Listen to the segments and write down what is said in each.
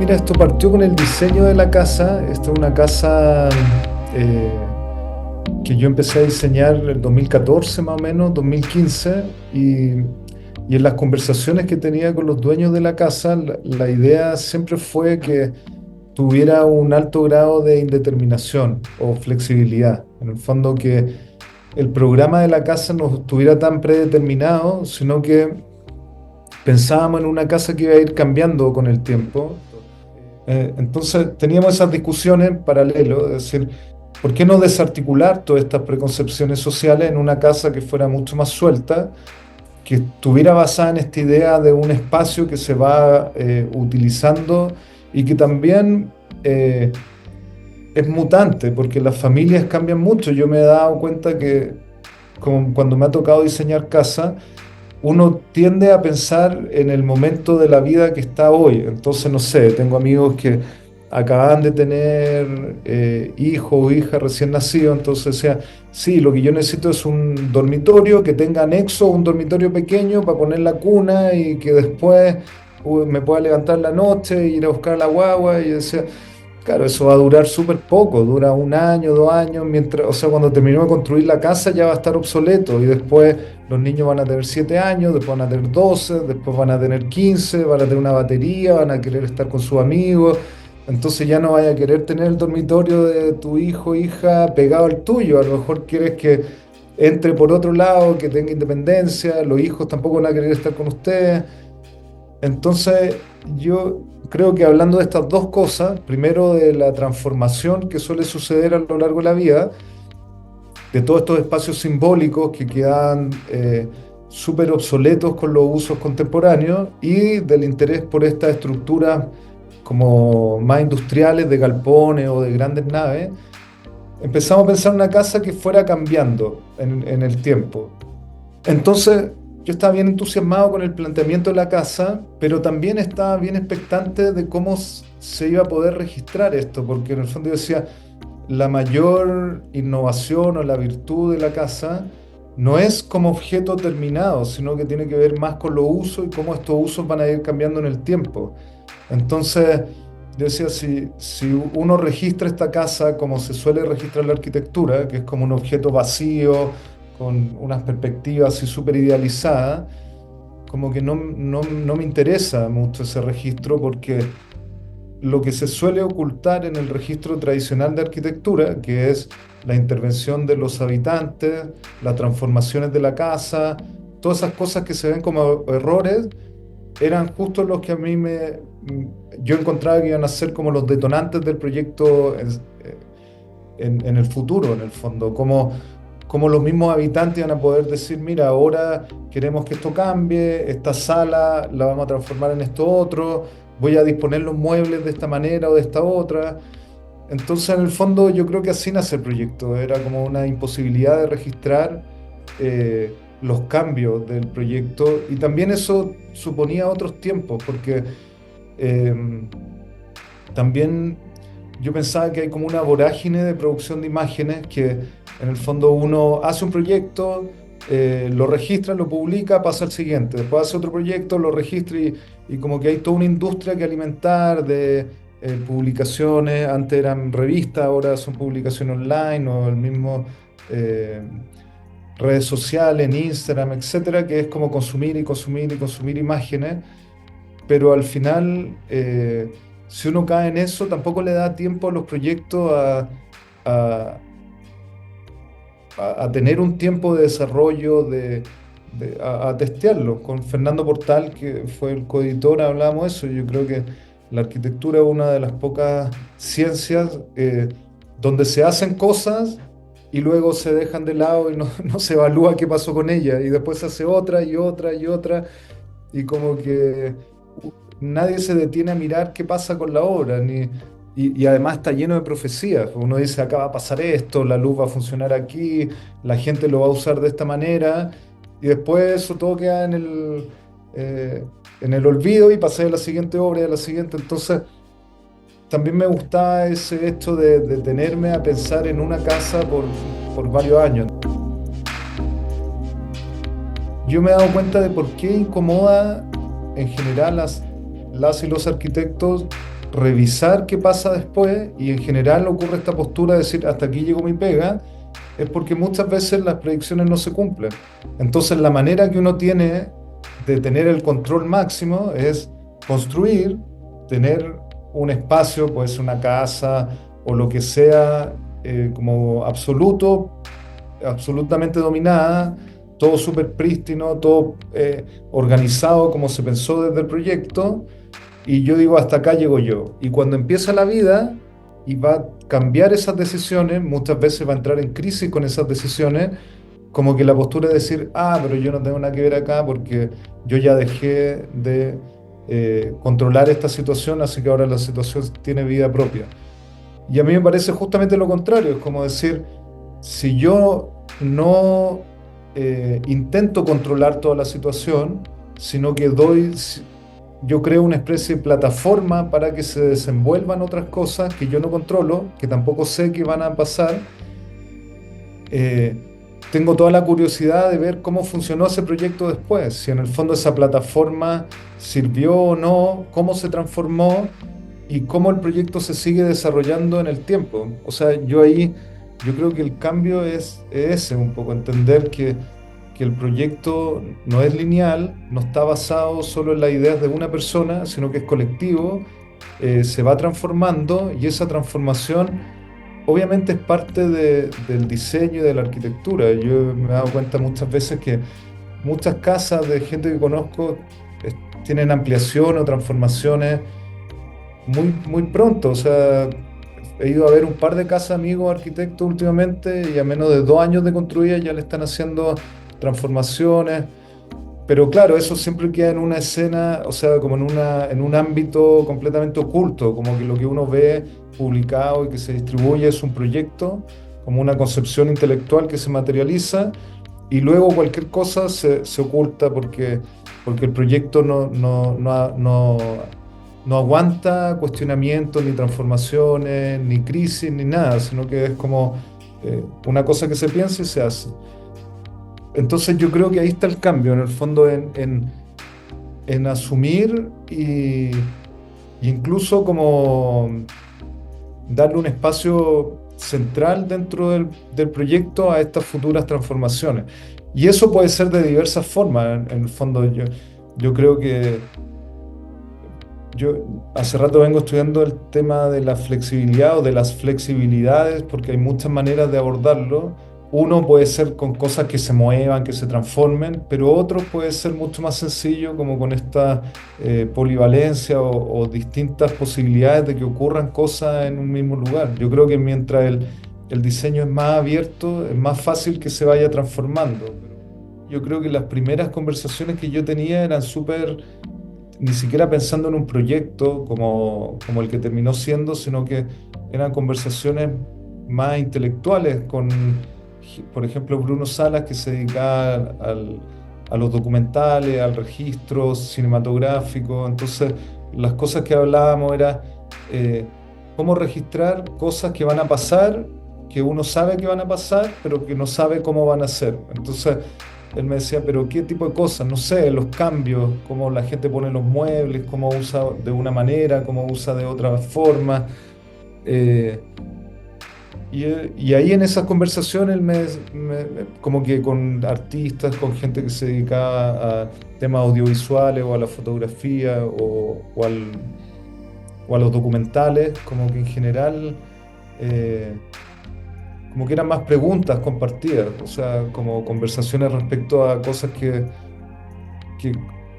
Mira, esto partió con el diseño de la casa. Esta es una casa eh, que yo empecé a diseñar en el 2014 más o menos, 2015, y en las conversaciones que tenía con los dueños de la casa, la idea siempre fue que tuviera un alto grado de indeterminación o flexibilidad. En el fondo que el programa de la casa no estuviera tan predeterminado, sino que pensábamos en una casa que iba a ir cambiando con el tiempo. Entonces teníamos esas discusiones en paralelo, es decir, ¿por qué no desarticular todas estas preconcepciones sociales en una casa que fuera mucho más suelta, que estuviera basada en esta idea de un espacio que se va utilizando y que también es mutante, porque las familias cambian mucho? Yo me he dado cuenta que cuando me ha tocado diseñar casa, uno tiende a pensar en el momento de la vida que está hoy. Entonces, no sé, tengo amigos que acaban de tener hijo o hija recién nacido, entonces decía, sí, lo que yo necesito es un dormitorio que tenga anexo, un dormitorio pequeño para poner la cuna y que después me pueda levantar en la noche e ir a buscar a la guagua. Y decía, claro, eso va a durar súper poco, dura un año, 2 años, mientras, o sea, cuando terminemos de construir la casa ya va a estar obsoleto y después los niños van a tener 7 años, después van a tener 12, después van a tener 15, van a tener una batería, van a querer estar con sus amigos, entonces ya no vaya a querer tener el dormitorio de tu hijo o hija pegado al tuyo, a lo mejor quieres que entre por otro lado, que tenga independencia, los hijos tampoco van a querer estar con ustedes. Entonces, yo creo que hablando de estas dos cosas, primero de la transformación que suele suceder a lo largo de la vida, de todos estos espacios simbólicos que quedan súper obsoletos con los usos contemporáneos, y del interés por estas estructuras como más industriales de galpones o de grandes naves, empezamos a pensar en una casa que fuera cambiando en el tiempo. Entonces, yo estaba bien entusiasmado con el planteamiento de la casa, pero también estaba bien expectante de cómo se iba a poder registrar esto, porque en el fondo yo decía, la mayor innovación o la virtud de la casa no es como objeto terminado, sino que tiene que ver más con los usos y cómo estos usos van a ir cambiando en el tiempo. Entonces, yo decía, si uno registra esta casa como se suele registrar la arquitectura, que es como un objeto vacío, con unas perspectivas así súper idealizadas, como que no me interesa mucho ese registro, porque lo que se suele ocultar en el registro tradicional de arquitectura, que es la intervención de los habitantes, las transformaciones de la casa, todas esas cosas que se ven como errores, eran justo los que a mí yo encontraba que iban a ser como los detonantes del proyecto en el futuro, en el fondo, como los mismos habitantes van a poder decir, mira, ahora queremos que esto cambie, esta sala la vamos a transformar en esto otro, voy a disponer los muebles de esta manera o de esta otra. Entonces, en el fondo, yo creo que así nace el proyecto. Era como una imposibilidad de registrar los cambios del proyecto, y también eso suponía otros tiempos, porque eh, también yo pensaba que hay como una vorágine de producción de imágenes que en el fondo uno hace un proyecto, lo registra, lo publica, pasa al siguiente, después hace otro proyecto, lo registra, y como que hay toda una industria que alimentar de publicaciones. Antes eran revistas, ahora son publicaciones online o el mismo eh, redes sociales, en Instagram, etcétera, que es como consumir y consumir y consumir imágenes, pero al final, si uno cae en eso, tampoco le da tiempo a los proyectos a- a tener un tiempo de desarrollo, a testearlo. Con Fernando Portal, que fue el coeditor, hablábamos de eso. Yo creo que la arquitectura es una de las pocas ciencias donde se hacen cosas y luego se dejan de lado y no, no se evalúa qué pasó con ella, y después se hace otra y otra y otra, y como que nadie se detiene a mirar qué pasa con la obra, y además está lleno de profecías. Uno dice, acá va a pasar esto, la luz va a funcionar aquí, la gente lo va a usar de esta manera, y después eso todo queda eh, en el olvido, y pasé a la siguiente obra y a la siguiente. Entonces, también me gustaba ese hecho de detenerme a pensar en una casa por varios años. Yo me he dado cuenta de por qué incomoda en general las y los arquitectos revisar qué pasa después y en general ocurre esta postura de decir hasta aquí llegó mi pega, es porque muchas veces las predicciones no se cumplen. Entonces la manera que uno tiene de tener el control máximo es construir, tener un espacio, puede ser una casa o lo que sea, como absolutamente dominada, todo súper prístino, todo organizado como se pensó desde el proyecto, y yo digo, hasta acá llego yo. Y cuando empieza la vida y va a cambiar esas decisiones, muchas veces va a entrar en crisis con esas decisiones, como que la postura es decir, ah, pero yo no tengo nada que ver acá porque yo ya dejé de controlar esta situación, así que ahora la situación tiene vida propia. Y a mí me parece justamente lo contrario, es como decir, si yo no intento controlar toda la situación, sino que yo creo una especie de plataforma para que se desenvuelvan otras cosas que yo no controlo, que tampoco sé que van a pasar. Tengo toda la curiosidad de ver cómo funcionó ese proyecto después, si en el fondo esa plataforma sirvió o no, cómo se transformó y cómo el proyecto se sigue desarrollando en el tiempo. O sea, yo creo que el cambio es ese, un poco entender que el proyecto no es lineal, no está basado solo en las ideas de una persona, sino que es colectivo, se va transformando y esa transformación obviamente es parte del diseño y de la arquitectura. Yo me he dado cuenta muchas veces que muchas casas de gente que conozco tienen ampliación o transformaciones muy pronto. O sea, he ido a ver un par de casas amigos arquitectos últimamente y a menos de 2 años de construida ya le están haciendo transformaciones. Pero claro, eso siempre queda en una escena, o sea, como en un ámbito completamente oculto, como que lo que uno ve publicado y que se distribuye es un proyecto, como una concepción intelectual que se materializa, y luego cualquier cosa se oculta porque el proyecto no aguanta cuestionamientos, ni transformaciones, ni crisis, ni nada, sino que es como una cosa que se piensa y se hace. Entonces yo creo que ahí está el cambio, en el fondo, en asumir y incluso como darle un espacio central dentro del proyecto a estas futuras transformaciones. Y eso puede ser de diversas formas. En el fondo, yo creo que yo hace rato vengo estudiando el tema de la flexibilidad o de las flexibilidades, porque hay muchas maneras de abordarlo. Uno puede ser con cosas que se muevan, que se transformen, pero otro puede ser mucho más sencillo, como con esta polivalencia o distintas posibilidades de que ocurran cosas en un mismo lugar. Yo creo que mientras el diseño es más abierto, es más fácil que se vaya transformando. Yo creo que las primeras conversaciones que yo tenía eran súper, ni siquiera pensando en un proyecto como el que terminó siendo, sino que eran conversaciones más intelectuales con, por ejemplo, Bruno Salas, que se dedicaba a los documentales, al registro cinematográfico. Entonces, las cosas que hablábamos era cómo registrar cosas que van a pasar, que uno sabe que van a pasar, pero que no sabe cómo van a ser. Entonces, él me decía, pero ¿qué tipo de cosas? No sé, los cambios, cómo la gente pone los muebles, cómo usa de una manera, cómo usa de otra forma. Eh, y ahí en esas conversaciones, como que con artistas, con gente que se dedicaba a temas audiovisuales o a la fotografía o a los documentales, como que en general, eh, como que eran más preguntas compartidas, o sea, como conversaciones respecto a cosas que,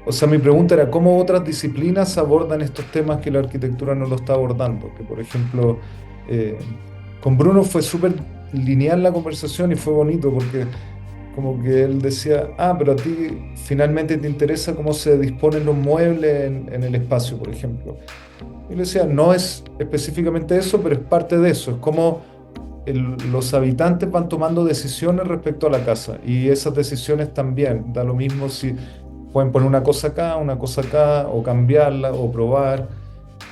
o sea, mi pregunta era cómo otras disciplinas abordan estos temas que la arquitectura no lo está abordando. Que, por ejemplo, eh, con Bruno fue súper lineal la conversación y fue bonito porque como que él decía, ah, pero a ti finalmente te interesa cómo se disponen los muebles en el espacio, por ejemplo. Y le decía, no es específicamente eso, pero es parte de eso, es como los habitantes van tomando decisiones respecto a la casa y esas decisiones también, da lo mismo si pueden poner una cosa acá, o cambiarla, o probar.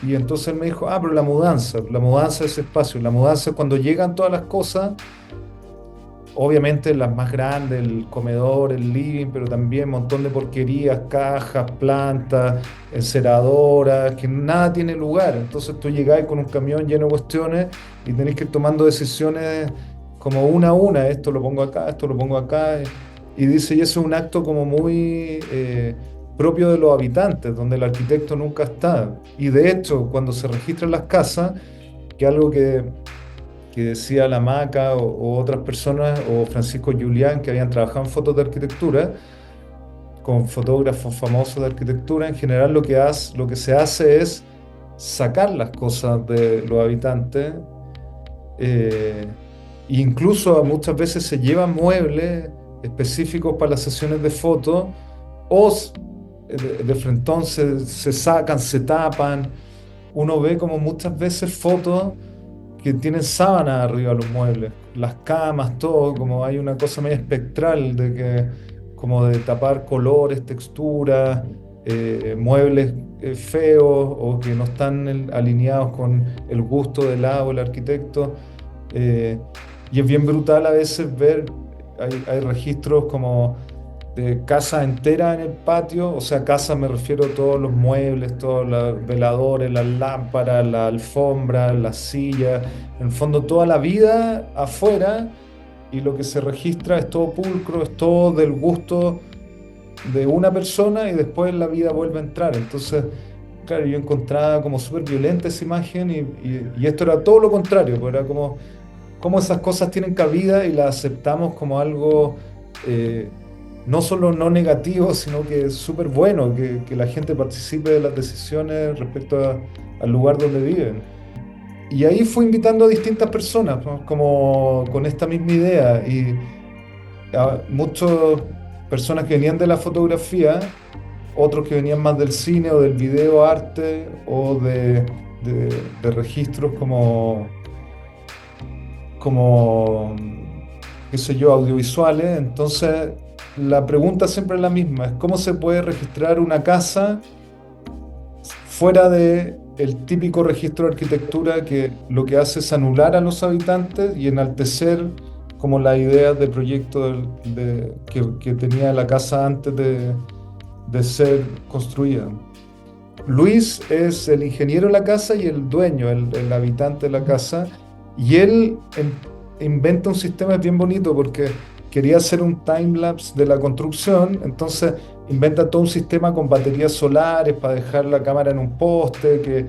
Y entonces él me dijo, ah, pero la mudanza de ese espacio, la mudanza es cuando llegan todas las cosas obviamente las más grandes, el comedor, el living, pero también un montón de porquerías, cajas, plantas, enceradoras, que nada tiene lugar. Entonces tú llegás con un camión lleno de cuestiones y tenés que ir tomando decisiones como una a una, esto lo pongo acá, esto lo pongo acá. Y dice, y eso es un acto como muy propio de los habitantes, donde el arquitecto nunca está. Y de hecho, cuando se registran las casas, que algo que decía la Maca o otras personas, o Francisco Julián, que habían trabajado en fotos de arquitectura, con fotógrafos famosos de arquitectura, en general lo que se hace es sacar las cosas de los habitantes, eh, incluso muchas veces se llevan muebles específicos para las sesiones de fotos, o de frentón se sacan, se tapan. Uno ve como muchas veces fotos que tienen sábanas arriba de los muebles, las camas, todo, como hay una cosa medio espectral de que, como de tapar colores, texturas, muebles feos o que no están alineados con el gusto del lado del arquitecto. Eh, y es bien brutal a veces ver, hay registros como de casa entera en el patio, o sea, casa me refiero a todos los muebles, todos los veladores, las lámparas, la alfombra, las sillas, en el fondo toda la vida afuera, y lo que se registra es todo pulcro, es todo del gusto de una persona y después la vida vuelve a entrar. Entonces, claro, yo encontraba como súper violenta esa imagen y esto era todo lo contrario, pues era como cómo esas cosas tienen cabida y las aceptamos como algo eh, no solo no negativo, sino que es súper bueno que la gente participe de las decisiones respecto al lugar donde viven. Y ahí fui invitando a distintas personas, ¿no? Como con esta misma idea. Y a muchas personas que venían de la fotografía, otros que venían más del cine o del video arte o de registros como, qué sé yo, audiovisuales. Entonces, la pregunta siempre es la misma, es cómo se puede registrar una casa fuera de el típico registro de arquitectura que lo que hace es anular a los habitantes y enaltecer como las ideas de proyecto que tenía la casa antes de ser construida. Luis es el ingeniero de la casa y el dueño, el habitante de la casa, y él inventa un sistema bien bonito porque quería hacer un timelapse de la construcción, entonces inventa todo un sistema con baterías solares para dejar la cámara en un poste,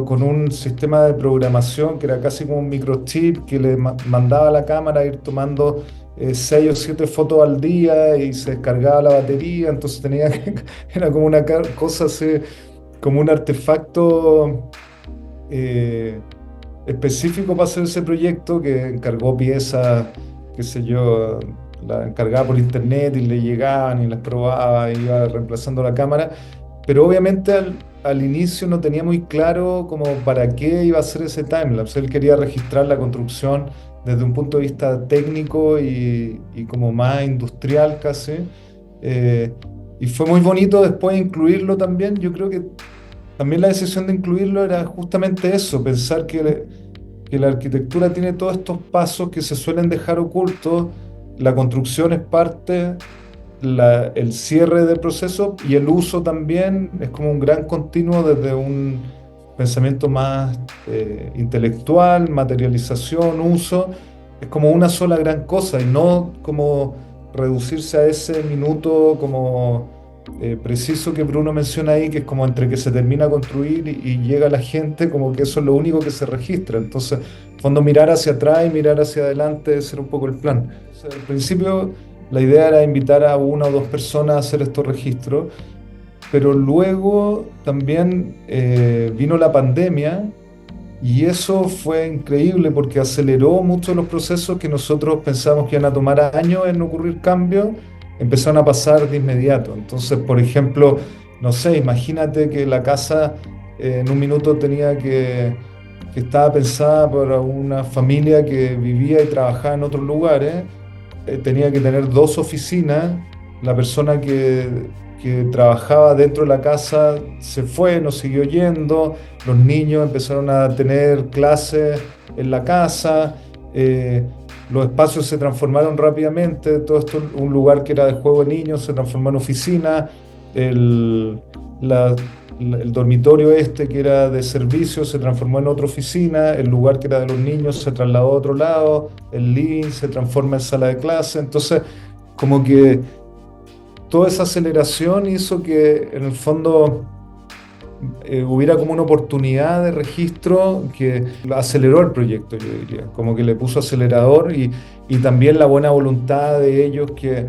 con un sistema de programación que era casi como un microchip que le mandaba a la cámara a ir tomando 6 o 7 fotos al día y se descargaba la batería, entonces tenía era como una cosa así como un artefacto eh, específico para hacer ese proyecto que encargó piezas, qué sé yo, la encargaba por internet y le llegaban y las probaba y iba reemplazando la cámara. Pero obviamente al inicio no tenía muy claro como para qué iba a hacer ese timelapse. Él quería registrar la construcción desde un punto de vista técnico y como más industrial casi. Eh, y fue muy bonito después incluirlo también. Yo creo que también la decisión de incluirlo era justamente eso, pensar que la arquitectura tiene todos estos pasos que se suelen dejar ocultos, la construcción es parte, el cierre del proceso y el uso también es como un gran continuo desde un pensamiento más intelectual, materialización, uso, es como una sola gran cosa y no como reducirse a ese minuto como preciso que Bruno menciona ahí, que es como entre que se termina a construir y llega la gente, como que eso es lo único que se registra. Entonces, en fondo, mirar hacia atrás y mirar hacia adelante, ese era un poco el plan. O sea, al principio, la idea era invitar a una o dos personas a hacer estos registros, pero luego también vino la pandemia y eso fue increíble porque aceleró mucho los procesos que nosotros pensábamos que iban a tomar años en ocurrir cambios, empezaron a pasar de inmediato. Entonces, por ejemplo, no sé, imagínate que la casa en un minuto que estaba pensada para una familia que vivía y trabajaba en otros lugares, tenía que tener 2 oficinas, la persona que trabajaba dentro de la casa se fue, no siguió yendo, los niños empezaron a tener clases en la casa, los espacios se transformaron rápidamente, todo esto, un lugar que era de juego de niños se transformó en oficina, el, la- el dormitorio este que era de servicio se transformó en otra oficina, el lugar que era de los niños se trasladó a otro lado, el living se transforma en sala de clase, entonces como que toda esa aceleración hizo que en el fondo hubiera como una oportunidad de registro que aceleró el proyecto, yo diría, como que le puso acelerador y también la buena voluntad de ellos que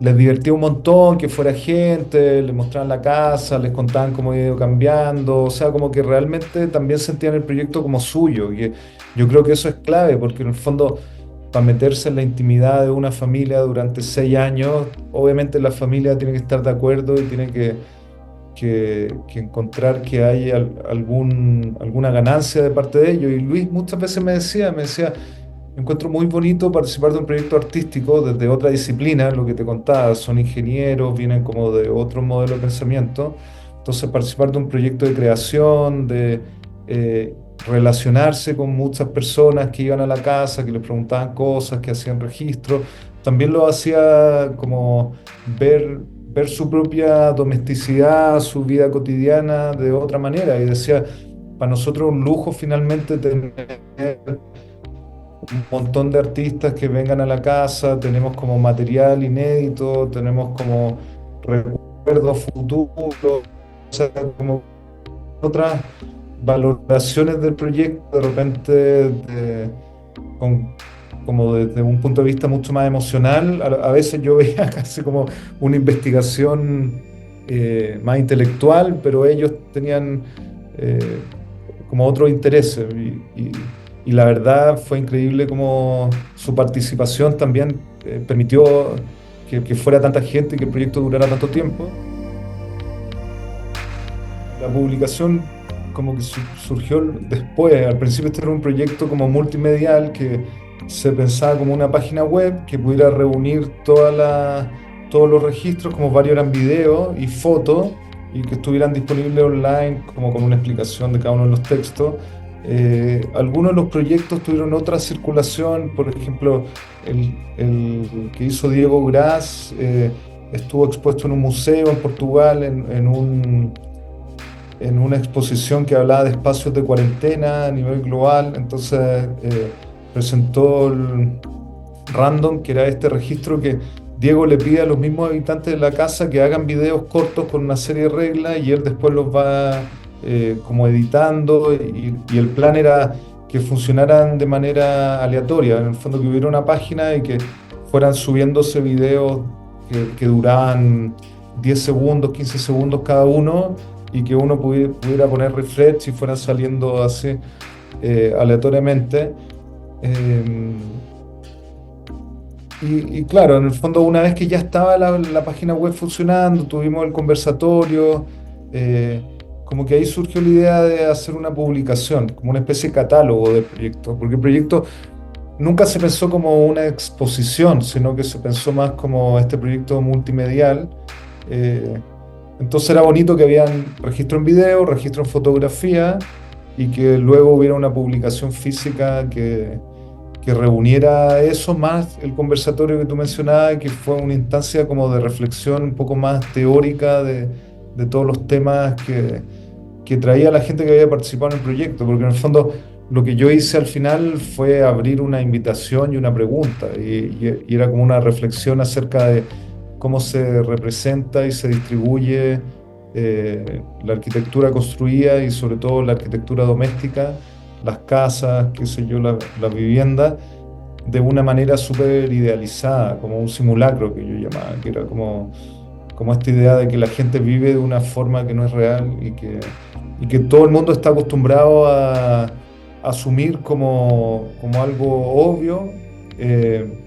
les divertía un montón que fuera gente, les mostraban la casa, les contaban cómo había ido cambiando, o sea, como que realmente también sentían el proyecto como suyo, y yo creo que eso es clave, porque en el fondo, para meterse en la intimidad de una familia durante 6 años, obviamente la familia tiene que estar de acuerdo y tiene que encontrar que hay alguna ganancia de parte de ellos. Y Luis muchas veces me decía, encuentro muy bonito participar de un proyecto artístico desde otra disciplina, lo que te contaba, son ingenieros, vienen como de otro modelo de pensamiento. Entonces, participar de un proyecto de creación, de eh, relacionarse con muchas personas que iban a la casa, que les preguntaban cosas, que hacían registros, también lo hacía como ver su propia domesticidad, su vida cotidiana de otra manera. Y decía, para nosotros un lujo finalmente tener un montón de artistas que vengan a la casa, tenemos como material inédito, tenemos como recuerdos futuros, o sea, como otras valoraciones del proyecto, de repente con- como desde un punto de vista mucho más emocional. A veces yo veía casi como una investigación más intelectual, pero ellos tenían eh, como otros intereses. Y la verdad fue increíble como su participación también permitió que fuera tanta gente y que el proyecto durara tanto tiempo. La publicación como que surgió después. Al principio este era un proyecto como multimedial que se pensaba como una página web que pudiera reunir todos los registros, como varios eran videos y fotos, y que estuvieran disponibles online como con una explicación de cada uno de los textos. Algunos de los proyectos tuvieron otra circulación, por ejemplo, el que hizo Diego Gras estuvo expuesto en un museo en Portugal, en una exposición que hablaba de espacios de cuarentena a nivel global. Entonces presentó el Random, que era este registro que Diego le pide a los mismos habitantes de la casa que hagan videos cortos con una serie de reglas y él después los va como editando y el plan era que funcionaran de manera aleatoria, en el fondo que hubiera una página y que fueran subiéndose videos que duraban 10 segundos, 15 segundos cada uno y que uno pudiera poner refresh y fueran saliendo así aleatoriamente. Eh, y claro, en el fondo una vez que ya estaba la página web funcionando, tuvimos el conversatorio, como que ahí surgió la idea de hacer una publicación, como una especie de catálogo del proyecto, porque el proyecto nunca se pensó como una exposición, sino que se pensó más como este proyecto multimedial. eh, entonces era bonito que habían registro en video, registro en fotografía y que luego hubiera una publicación física que reuniera eso más el conversatorio que tú mencionabas, que fue una instancia como de reflexión un poco más teórica de todos los temas que traía la gente que había participado en el proyecto, porque en el fondo lo que yo hice al final fue abrir una invitación y una pregunta, y era como una reflexión acerca de cómo se representa y se distribuye la arquitectura construida y sobre todo la arquitectura doméstica, las casas, qué sé yo, la vivienda, de una manera súper idealizada, como un simulacro que yo llamaba, que era como esta idea de que la gente vive de una forma que no es real y que todo el mundo está acostumbrado a asumir como algo obvio. eh,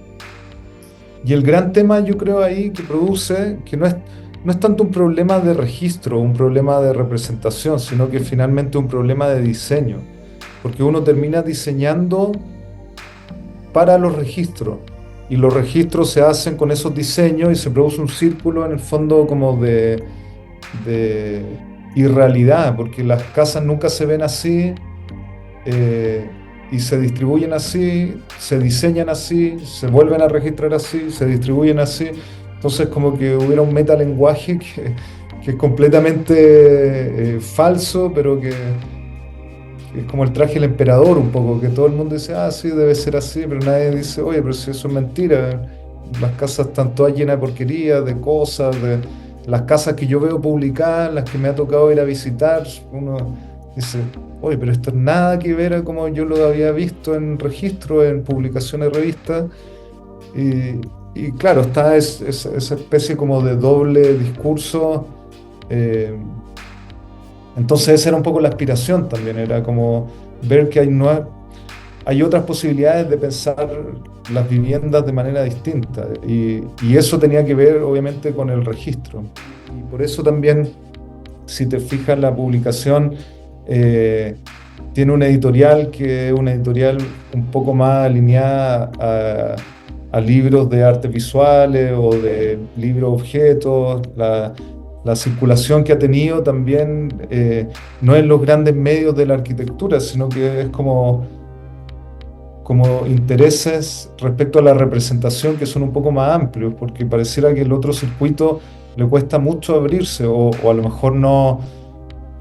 y el gran tema, yo creo, ahí que produce, que no es tanto un problema de registro, un problema de representación, sino que finalmente un problema de diseño, porque uno termina diseñando para los registros, y los registros se hacen con esos diseños y se produce un círculo en el fondo como de irrealidad, porque las casas nunca se ven así, eh, y se distribuyen así, se diseñan así, se vuelven a registrar así, se distribuyen así. Entonces como que hubiera un metalenguaje que es completamente falso, pero que es como el traje del emperador un poco, que todo el mundo dice, ah, sí, debe ser así, pero nadie dice, oye, pero si eso es mentira. Las casas están todas llenas de porquerías, de cosas, de las casas que yo veo publicadas, las que me ha tocado ir a visitar, uno dice, oye, pero esto es nada que ver a como yo lo había visto en registro, en publicaciones de revistas. Y, y claro, está esa especie como de doble discurso. eh, entonces esa era un poco la aspiración también, era como ver que hay otras posibilidades de pensar las viviendas de manera distinta. Y eso tenía que ver obviamente con el registro. Y por eso también, si te fijas, la publicación eh, tiene una editorial que es una editorial un poco más alineada a libros de artes visuales o de libros objetos. La circulación que ha tenido también no en los grandes medios de la arquitectura, sino que es como intereses respecto a la representación que son un poco más amplios, porque pareciera que el otro circuito le cuesta mucho abrirse o a lo mejor no,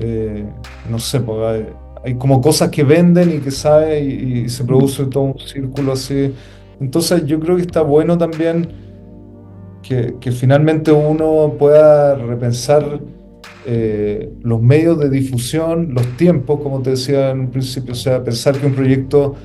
eh, no sé, pues hay como cosas que venden y que sabe y se produce todo un círculo así. Entonces yo creo que está bueno también que finalmente uno pueda repensar los medios de difusión, los tiempos, como te decía en un principio, o sea, pensar que un proyecto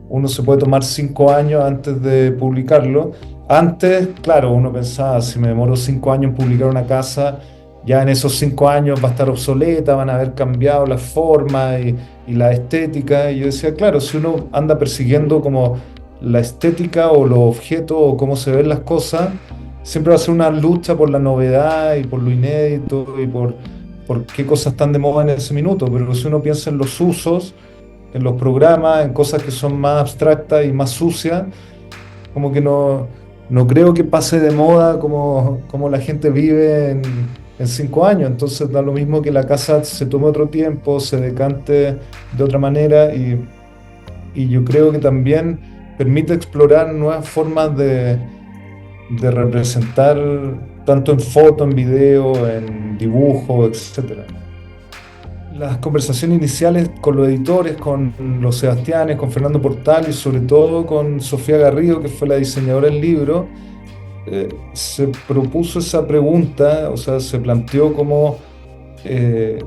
uno se puede tomar 5 años antes de publicarlo. Antes, claro, uno pensaba, si me demoro 5 años en publicar una casa, ya en esos 5 años va a estar obsoleta, van a haber cambiado la forma y la estética. Y yo decía, claro, si uno anda persiguiendo como la estética o los objetos o cómo se ven las cosas, siempre va a ser una lucha por la novedad y por lo inédito y por qué cosas están de moda en ese minuto. Pero si uno piensa en los usos, en los programas, en cosas que son más abstractas y más sucias, como que no creo que pase de moda como la gente vive en 5 años. Entonces da lo mismo que la casa se tome otro tiempo, se decante de otra manera y yo creo que también permite explorar nuevas formas de representar tanto en foto, en video, en dibujo, etcétera. Las conversaciones iniciales con los editores, con los Sebastianes, con Fernando Portal y sobre todo con Sofía Garrido, que fue la diseñadora del libro, se propuso esa pregunta, o sea, se planteó como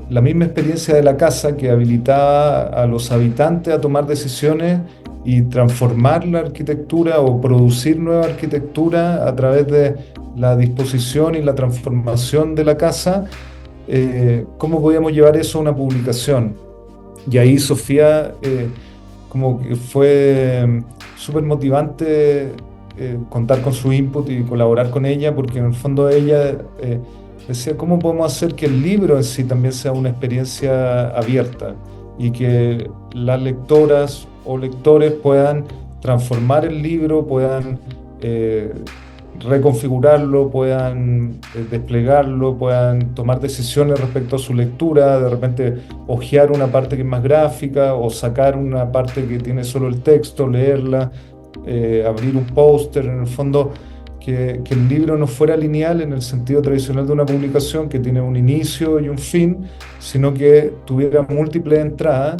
la misma experiencia de la casa que habilitaba a los habitantes a tomar decisiones y transformar la arquitectura o producir nueva arquitectura a través de la disposición y la transformación de la casa. ¿Cómo podíamos llevar eso a una publicación? Y ahí Sofía, como que fue súper motivante contar con su input y colaborar con ella, porque en el fondo ella decía, ¿cómo podemos hacer que el libro en sí también sea una experiencia abierta y que las lectoras o lectores puedan transformar el libro, puedan eh, reconfigurarlo, puedan desplegarlo, puedan tomar decisiones respecto a su lectura, de repente hojear una parte que es más gráfica o sacar una parte que tiene solo el texto, leerla, abrir un póster, en el fondo que el libro no fuera lineal en el sentido tradicional de una publicación que tiene un inicio y un fin, sino que tuviera múltiples entradas,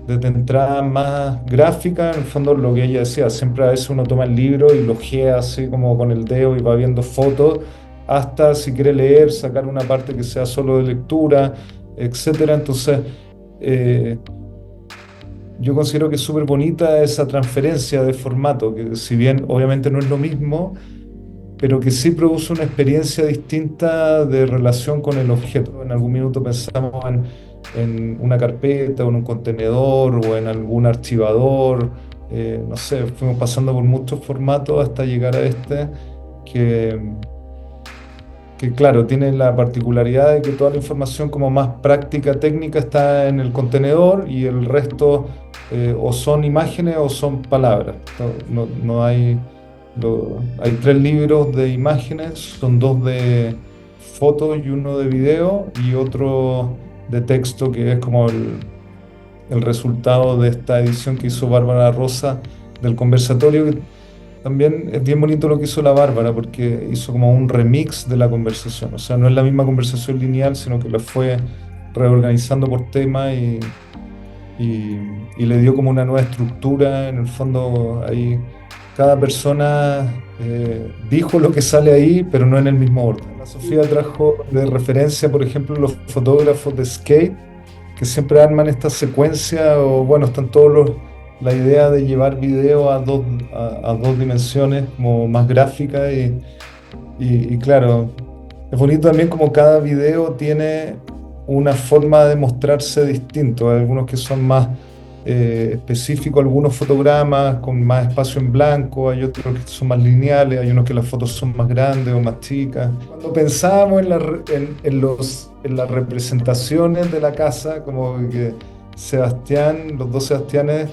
desde entradas más gráficas, en el fondo lo que ella decía, siempre a veces uno toma el libro y lo ojea así como con el dedo y va viendo fotos, hasta si quiere leer, sacar una parte que sea solo de lectura, etcétera. Entonces, eh, yo considero que es súper bonita esa transferencia de formato, que si bien obviamente no es lo mismo, pero que sí produce una experiencia distinta de relación con el objeto. En algún minuto pensamos en una carpeta o en un contenedor o en algún archivador, no sé, fuimos pasando por muchos formatos hasta llegar a este que, que claro, tiene la particularidad de que toda la información como más práctica, técnica está en el contenedor y el resto o son imágenes o son palabras. No hay... Hay 3 libros de imágenes, son 2 de fotos y uno de video y otro de texto que es como el resultado de esta edición que hizo Bárbara Rosa del conversatorio, que también es bien bonito lo que hizo la Bárbara, porque hizo como un remix de la conversación. O sea, no es la misma conversación lineal, sino que la fue reorganizando por tema y, y le dio como una nueva estructura. En el fondo, ahí cada persona dijo lo que sale ahí, pero no en el mismo orden. La Sofía trajo de referencia, por ejemplo, los fotógrafos de skate, que siempre arman esta secuencia, o bueno, están la idea de llevar video a dos dimensiones, como más gráfica, y claro, es bonito también como cada video tiene una forma de mostrarse distinto. Hay algunos que son más específicos, algunos fotogramas con más espacio en blanco, hay otros que son más lineales, hay unos que las fotos son más grandes o más chicas. Cuando pensábamos en las representaciones de la casa, como que Sebastián, los dos Sebastianes,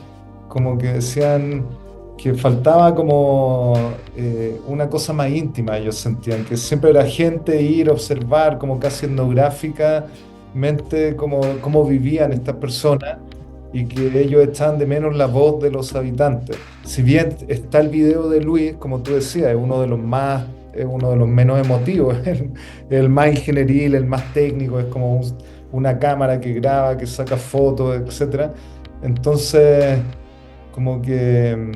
como que decían que faltaba como una cosa más íntima. Ellos sentían que siempre era gente ir, observar como casi etnográficamente cómo vivían estas personas, y que ellos echaban de menos la voz de los habitantes. Si bien está el video de Luis, como tú decías, es uno de los menos emotivos, el más ingenieril, el más técnico, es como una cámara que graba, que saca fotos, etcétera. Entonces, como que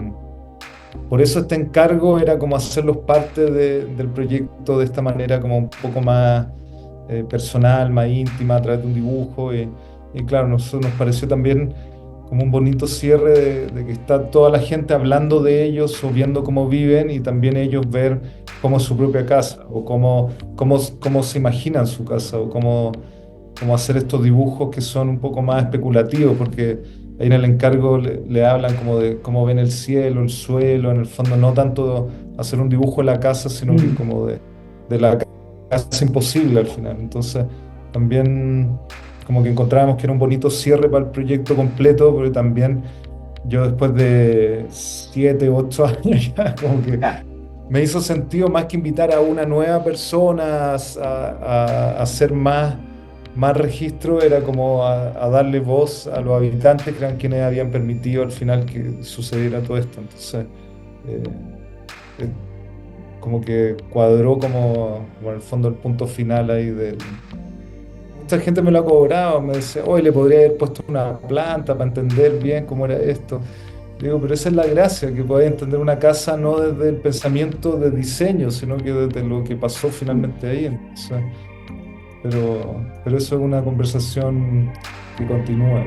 por eso este encargo era como hacerlos parte del proyecto de esta manera, como un poco más personal, más íntima, a través de un dibujo. Y claro, nosotros nos pareció también como un bonito cierre de que está toda la gente hablando de ellos o viendo cómo viven, y también ellos ver cómo es su propia casa, o cómo se imaginan su casa, o cómo hacer estos dibujos que son un poco más especulativos, porque ahí en el encargo le hablan como de cómo ven el cielo, el suelo, en el fondo no tanto hacer un dibujo de la casa, sino que Mm. como de la casa imposible al final. Entonces también como que encontrábamos que era un bonito cierre para el proyecto completo, pero también yo después de 7, 8 años ya como que Ya. me hizo sentido más que invitar a una nueva persona a hacer más registro, era como a darle voz a los habitantes, que eran quienes habían permitido al final que sucediera todo esto. Entonces, eh, eh, como que cuadró como en el fondo el punto final ahí del... Mucha gente me lo ha cobrado, me dice, hoy le podría haber puesto una planta para entender bien cómo era esto. Digo, pero esa es la gracia, que podáis entender una casa no desde el pensamiento de diseño, sino que desde lo que pasó finalmente ahí. Entonces, pero eso es una conversación que continúa.